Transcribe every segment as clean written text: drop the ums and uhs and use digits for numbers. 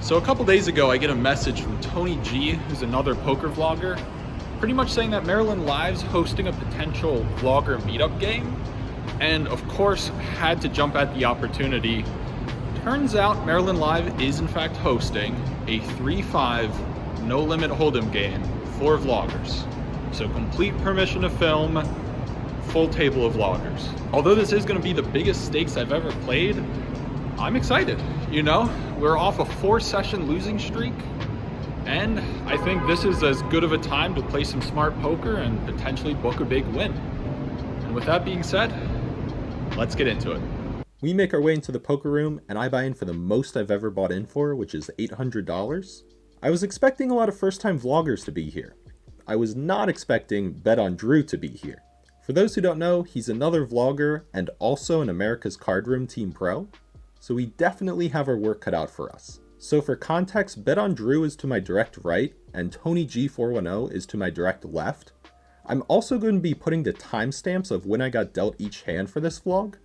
So a couple days ago, I get a message from Tony G, who's another poker vlogger, pretty much saying that Maryland Live's hosting a potential vlogger meetup game, and of course had to jump at the opportunity. Turns out Maryland Live is in fact hosting a 3-5 No Limit Holdem game for vloggers. So complete permission to film, full table of vloggers. Although this is going to be the biggest stakes I've ever played, I'm excited. You know, we're off a 4-session losing streak, and I think this is as good of a time to play some smart poker and potentially book a big win. And with that being said, let's get into it. We make our way into the poker room, and I buy in for the most I've ever bought in for, which is $800. I was expecting a lot of first-time vloggers to be here. I was not expecting BetOnDrew to be here. For those who don't know, he's another vlogger and also an America's Card Room Team Pro, so we definitely have our work cut out for us. So for context, BetOnDrew is to my direct right, and TonyG410 is to my direct left. I'm also going to be putting the timestamps of when I got dealt each hand for this vlog.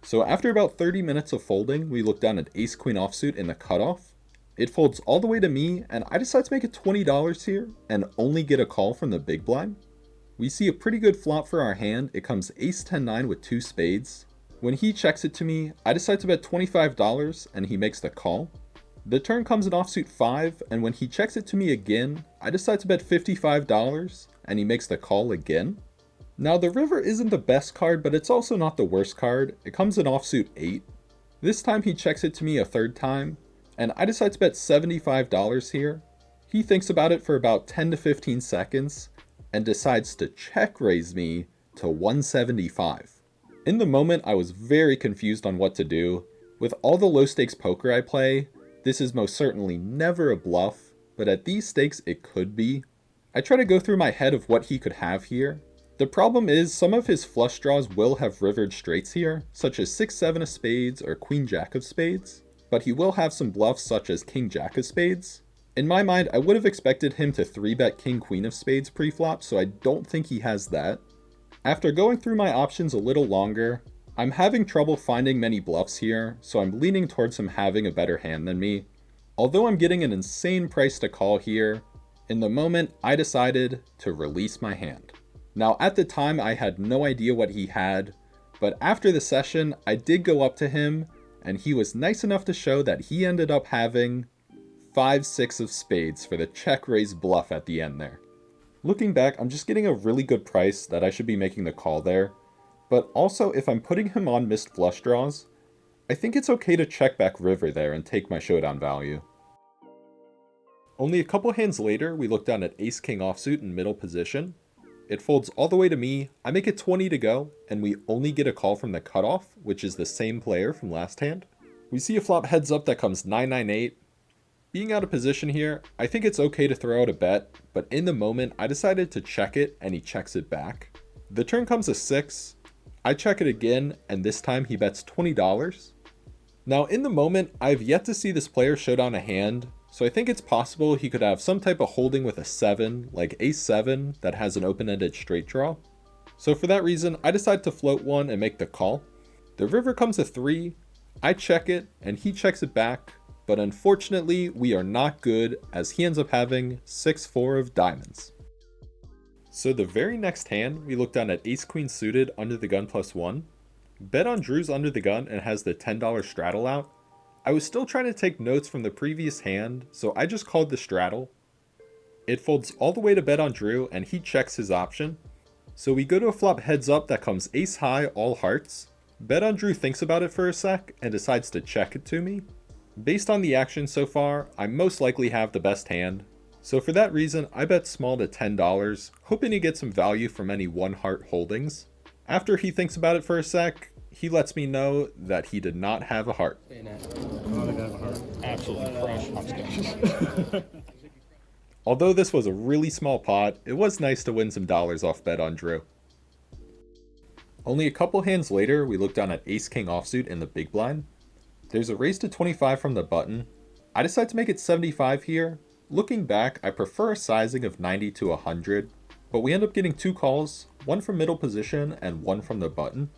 So after about 30 minutes of folding, we look down at ace-queen offsuit in the cutoff. It folds all the way to me, and I decide to make it $20 here, and only get a call from the big blind. We see a pretty good flop for our hand. It comes ace-10-9 with 2 spades. When he checks it to me, I decide to bet $25, and he makes the call. The turn comes in offsuit 5, and when he checks it to me again, I decide to bet $55, and he makes the call again. Now the river isn't the best card, but it's also not the worst card. It comes in offsuit 8. This time he checks it to me a third time, and I decide to bet $75 here. He thinks about it for about 10 to 15 seconds, and decides to check raise me to 175. In the moment, I was very confused on what to do. With all the low stakes poker I play, this is most certainly never a bluff, but at these stakes it could be. I try to go through my head of what he could have here. The problem is some of his flush draws will have rivered straights here, such as 6-7 of spades or queen-jack of spades, but he will have some bluffs such as king-jack of spades. In my mind, I would have expected him to 3-bet king-queen of spades pre-flop, so I don't think he has that. After going through my options a little longer, I'm having trouble finding many bluffs here, so I'm leaning towards him having a better hand than me. Although I'm getting an insane price to call here, in the moment I decided to release my hand. Now at the time I had no idea what he had, but after the session I did go up to him, and he was nice enough to show that he ended up having 5-6 of spades for the check raise bluff at the end there. Looking back, I'm just getting a really good price that I should be making the call there, but also if I'm putting him on missed flush draws, I think it's okay to check back river there and take my showdown value. Only a couple hands later, we look down at ace-king offsuit in middle position. It folds all the way to me, I make it 20 to go, and we only get a call from the cutoff, which is the same player from last hand. We see a flop heads up that comes 9-9-8. Being out of position here, I think it's okay to throw out a bet, but in the moment I decided to check it and he checks it back. The turn comes a 6, I check it again, and this time he bets $20. Now in the moment, I've yet to see this player show down a hand, so I think it's possible he could have some type of holding with a 7, like ace-7 that has an open-ended straight draw. So for that reason, I decide to float one and make the call. The river comes a 3, I check it, and he checks it back. But unfortunately, we are not good as he ends up having 6-4 of diamonds. So the very next hand, we look down at ace-queen suited under the gun +1. BetOnDrew's under the gun and has the $10 straddle out. I was still trying to take notes from the previous hand, so I just called the straddle. It folds all the way to BetOnDrew and he checks his option. So we go to a flop heads up that comes ace high all hearts. BetOnDrew thinks about it for a sec and decides to check it to me. Based on the action so far, I most likely have the best hand, so for that reason I bet small to $10, hoping to get some value from any 1-heart holdings. After he thinks about it for a sec, he lets me know that he did not have a heart. Absolutely crushed. Although this was a really small pot, it was nice to win some dollars off BetOnDrew. Only a couple hands later, we look down at ace-king offsuit in the big blind. There's a raise to 25 from the button. I decide to make it 75 here. Looking back, I prefer a sizing of 90 to 100, but we end up getting 2 calls, one from middle position and one from the button.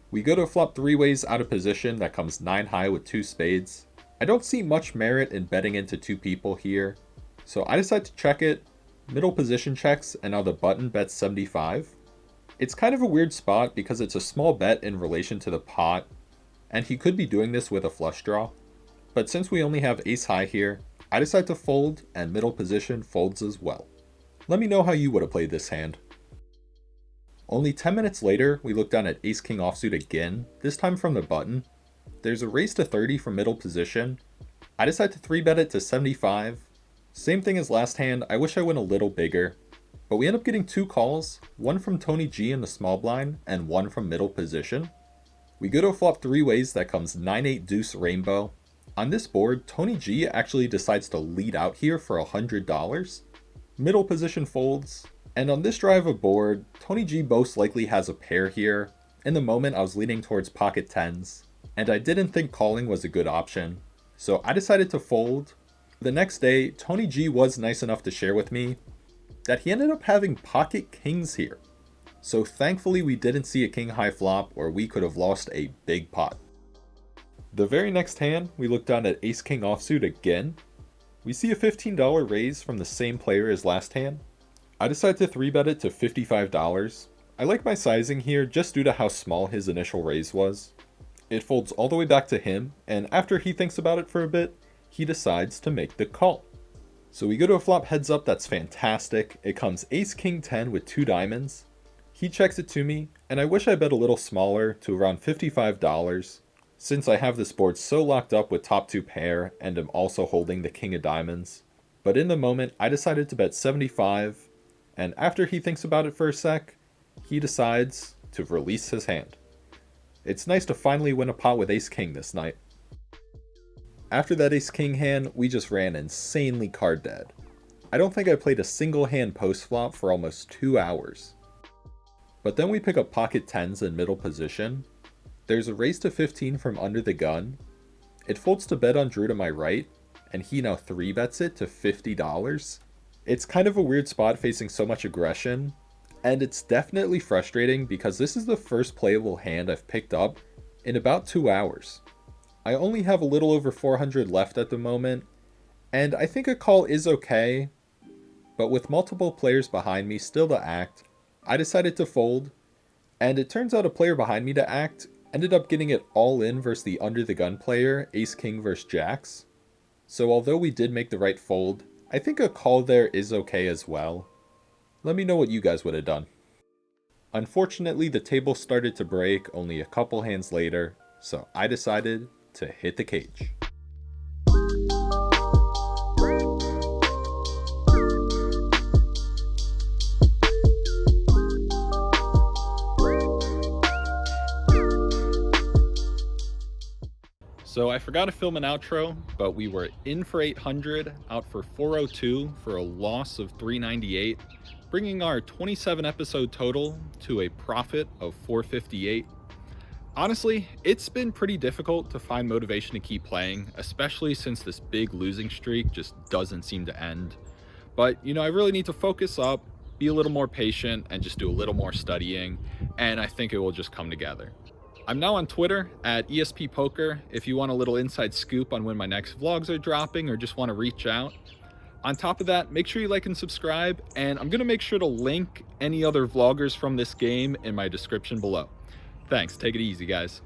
We go to flop 3 ways out of position that comes 9 high with 2 spades. I don't see much merit in betting into two people here, so I decide to check it. Middle position checks, and now the button bets 75. It's kind of a weird spot because it's a small bet in relation to the pot, and he could be doing this with a flush draw. But since we only have ace high here, I decide to fold, and middle position folds as well. Let me know how you would have played this hand. Only 10 minutes later, we look down at ace king offsuit again, this time from the button. There's a raise to 30 from middle position. I decide to 3-bet it to 75. Same thing as last hand, I wish I went a little bigger. But we end up getting 2 calls, one from Tony G in the small blind, and one from middle position. We go to a flop 3 ways that comes 9-8 deuce rainbow. On this board, Tony G actually decides to lead out here for $100. Middle position folds. And on this drive of board, Tony G most likely has a pair here. In the moment, I was leaning towards pocket 10s, and I didn't think calling was a good option, so I decided to fold. The next day, Tony G was nice enough to share with me that he ended up having pocket kings here. So thankfully we didn't see a king high flop or we could have lost a big pot. The very next hand, we look down at ace king offsuit again. We see a $15 raise from the same player as last hand. I decide to 3-bet it to $55. I like my sizing here just due to how small his initial raise was. It folds all the way back to him, and after he thinks about it for a bit, he decides to make the call. So we go to a flop heads up that's fantastic. It comes ace king 10 with 2 diamonds. He checks it to me, and I wish I bet a little smaller to around $55, since I have this board so locked up with top 2 pair and am also holding the king of diamonds. But in the moment, I decided to bet 75, and after he thinks about it for a sec, he decides to release his hand. It's nice to finally win a pot with ace king this night. After that ace king hand, we just ran insanely card dead. I don't think I played a single hand post flop for almost 2 hours. But then we pick up pocket 10s in middle position. There's a raise to 15 from under the gun. It folds to BetOnDrew to my right, and he now 3-bets it to $50. It's kind of a weird spot facing so much aggression, and it's definitely frustrating because this is the first playable hand I've picked up in about 2 hours. I only have a little over 400 left at the moment, and I think a call is okay, but with multiple players behind me still to act, I decided to fold, and it turns out a player behind me to act ended up getting it all in versus the under the gun player, ace king versus jacks. So although we did make the right fold, I think a call there is okay as well. Let me know what you guys would have done. Unfortunately, the table started to break only a couple hands later, so I decided to hit the cage. So I forgot to film an outro, but we were in for 800, out for 402 for a loss of 398, bringing our 27 episode total to a profit of 458. Honestly, it's been pretty difficult to find motivation to keep playing, especially since this big losing streak just doesn't seem to end. But, I really need to focus up, be a little more patient, and just do a little more studying, and I think it will just come together. I'm now on Twitter at ESPPoker if you want a little inside scoop on when my next vlogs are dropping or just want to reach out. On top of that, make sure you like and subscribe, and I'm going to make sure to link any other vloggers from this game in my description below. Thanks, take it easy, guys.